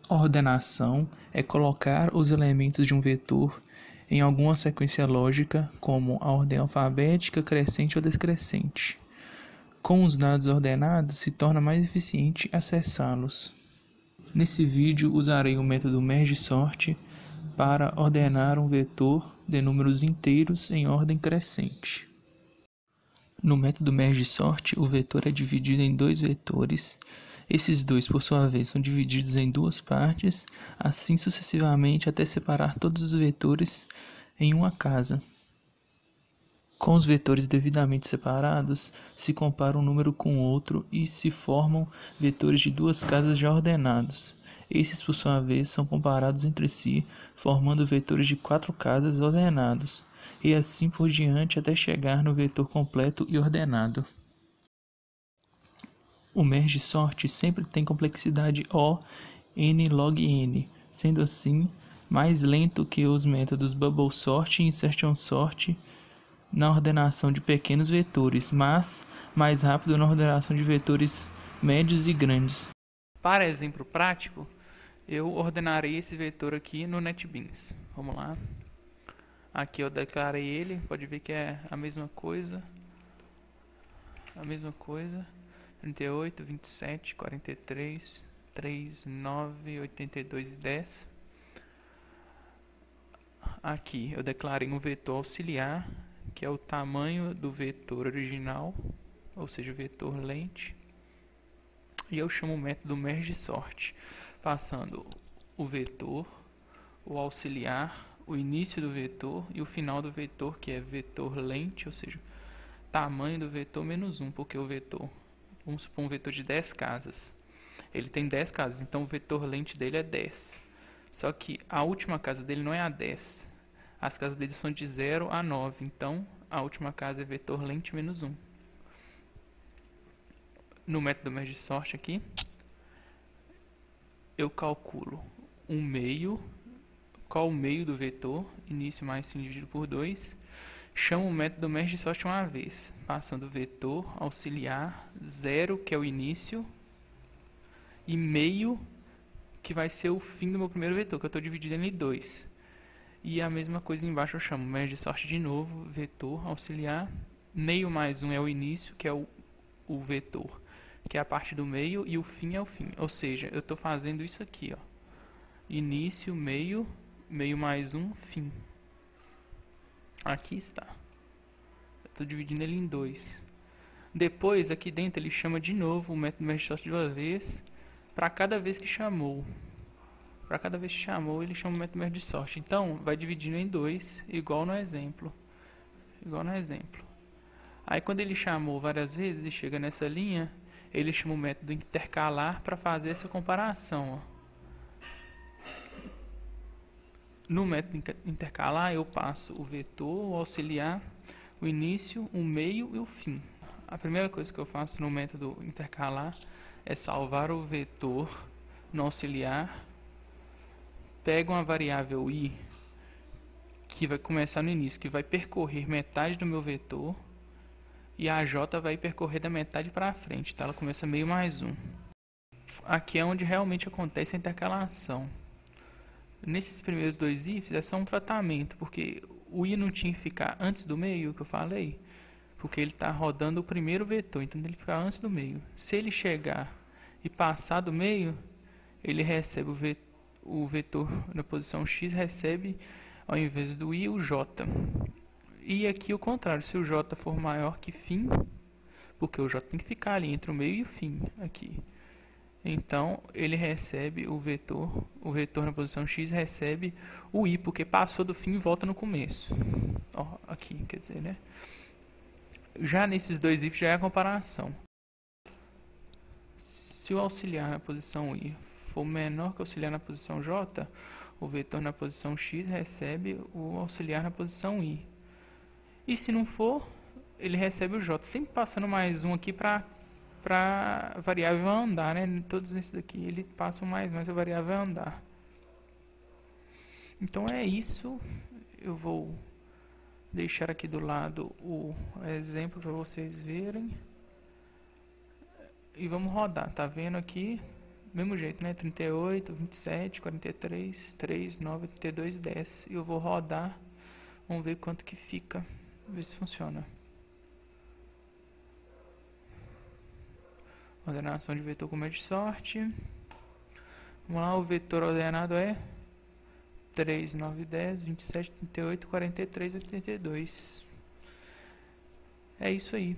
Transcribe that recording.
Ordenação é colocar os elementos de um vetor em alguma sequência lógica, como a ordem alfabética, crescente ou descrescente. Com os dados ordenados, se torna mais eficiente acessá-los. Nesse vídeo, usarei o método merge-sort para ordenar um vetor de números inteiros em ordem crescente. No método merge-sort, o vetor é dividido em dois vetores. Esses dois, por sua vez, são divididos em duas partes, assim sucessivamente até separar todos os vetores em uma casa. Com os vetores devidamente separados, se compara um número com outro e se formam vetores de duas casas já ordenados. Esses, por sua vez, são comparados entre si, formando vetores de quatro casas ordenados, e assim por diante até chegar no vetor completo e ordenado. O merge-sort sempre tem complexidade O n log n, sendo assim mais lento que os métodos bubble sort e insertion sort na ordenação de pequenos vetores, mas mais rápido na ordenação de vetores médios e grandes. Para exemplo prático, eu ordenarei esse vetor aqui no NetBeans. Vamos lá. Aqui eu declarei ele, pode ver que é a mesma coisa. 38, 27, 43, 3, 9, 82 e 10. Aqui eu declarei um vetor auxiliar, que é o tamanho do vetor original, ou seja, o vetor length. E eu chamo o método merge-sort, passando o vetor, o auxiliar, o início do vetor e o final do vetor, que é vetor length, ou seja, tamanho do vetor menos 1, porque o vetor, vamos supor um vetor de 10 casas. Ele tem 10 casas, então o vetor length dele é 10. Só que a última casa dele não é a 10. As casas dele são de 0 a 9, então a última casa é vetor length menos 1. No método merge-sort aqui, eu calculo um meio, qual o meio do vetor, início mais fim dividido por 2. Chamo o método merge-sort uma vez, passando o vetor auxiliar 0, que é o início, e meio, que vai ser o fim do meu primeiro vetor, que eu estou dividindo ele em 2. E a mesma coisa embaixo eu chamo merge-sort de novo, vetor auxiliar, meio mais 1 é o início, que é o vetor, que é a parte do meio, e o fim é o fim. Ou seja, eu estou fazendo isso aqui, ó. Início, meio, meio mais 1, fim. Aqui está. Estou dividindo ele em 2. Depois, aqui dentro, ele chama de novo o método merge-sort de uma vez, para cada vez que chamou. Para cada vez que chamou, ele chama o método merge-sort. Então, vai dividindo em 2, igual no exemplo. Aí, quando ele chamou várias vezes e chega nessa linha, ele chama o método intercalar para fazer essa comparação, ó. No método intercalar, eu passo o vetor, o auxiliar, o início, o meio e o fim. A primeira coisa que eu faço no método intercalar é salvar o vetor no auxiliar, pego uma variável i, que vai começar no início, que vai percorrer metade do meu vetor, e a j vai percorrer da metade para frente, tá? Ela começa meio mais 1. Aqui é onde realmente acontece a intercalação. Nesses primeiros dois ifs é só um tratamento, porque o i não tinha que ficar antes do meio, que eu falei, porque ele está rodando o primeiro vetor, então ele fica antes do meio. Se ele chegar e passar do meio, ele recebe o vetor na posição x, recebe ao invés do i o j. E aqui o contrário, se o j for maior que fim, porque o j tem que ficar ali entre o meio e o fim, aqui. Então, ele recebe o vetor na posição x recebe o i, porque passou do fim e volta no começo. Ó, aqui, quer dizer, né? Já nesses dois ifs já é a comparação. Se o auxiliar na posição i for menor que o auxiliar na posição j, o vetor na posição x recebe o auxiliar na posição i. E se não for, ele recebe o j, sempre passando mais um aqui para a variável andar, né? Todos esses daqui ele passa mais a variável andar. Então é isso. Eu vou deixar aqui do lado o exemplo para vocês verem. E vamos rodar. Tá vendo aqui? mesmo jeito, né? 38, 27, 43, 3, 9, 32, 10. E eu vou rodar, vamos ver quanto que fica, ver se funciona. Ordenação de vetor com média de sorte. Vamos lá, o vetor ordenado é 3, 9, 10, 27, 38, 43, 82. É isso aí.